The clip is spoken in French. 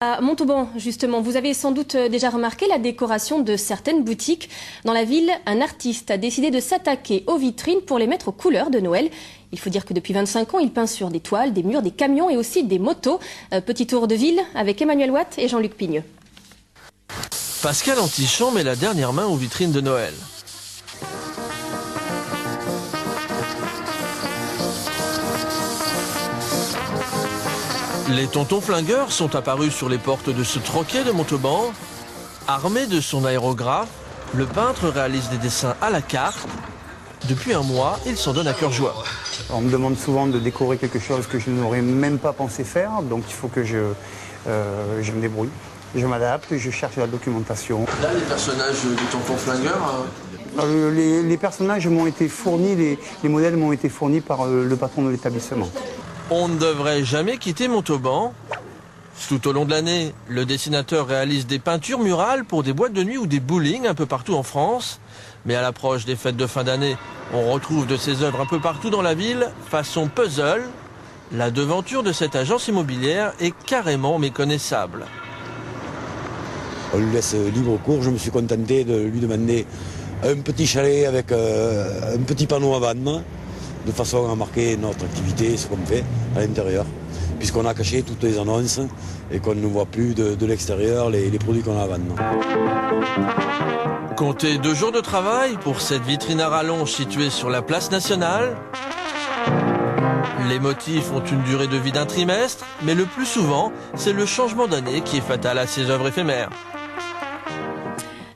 À Montauban, justement, vous avez sans doute déjà remarqué la décoration de certaines boutiques. Dans la ville, un artiste a décidé de s'attaquer aux vitrines pour les mettre aux couleurs de Noël. Il faut dire que depuis 25 ans, il peint sur des toiles, des murs, des camions et aussi des motos. Petit tour de ville avec Emmanuel Watt et Jean-Luc Pigneux. Pascal Antichamp met la dernière main aux vitrines de Noël. Les tontons flingueurs sont apparus sur les portes de ce troquet de Montauban. Armé de son aérographe, le peintre réalise des dessins à la carte. Depuis un mois, il s'en donne à cœur joie. On me demande souvent de décorer quelque chose que je n'aurais même pas pensé faire, donc il faut que je me débrouille. Je m'adapte, je cherche la documentation. Là, les personnages du tonton flingueur... Les personnages m'ont été fournis, les modèles m'ont été fournis par le patron de l'établissement. On ne devrait jamais quitter Montauban. Tout au long de l'année, le dessinateur réalise des peintures murales pour des boîtes de nuit ou des bowling un peu partout en France. Mais à l'approche des fêtes de fin d'année, on retrouve de ses œuvres un peu partout dans la ville, façon puzzle. La devanture de cette agence immobilière est carrément méconnaissable. On lui laisse libre cours, je me suis contenté de lui demander un petit chalet avec un petit panneau à vendre, de façon à marquer notre activité, ce qu'on fait à l'intérieur, puisqu'on a caché toutes les annonces et qu'on ne voit plus de l'extérieur les produits qu'on a à vendre. Comptez 2 jours de travail pour cette vitrine à rallonge située sur la place nationale. Les motifs ont une durée de vie d'1 trimestre, mais le plus souvent, c'est le changement d'année qui est fatal à ces œuvres éphémères.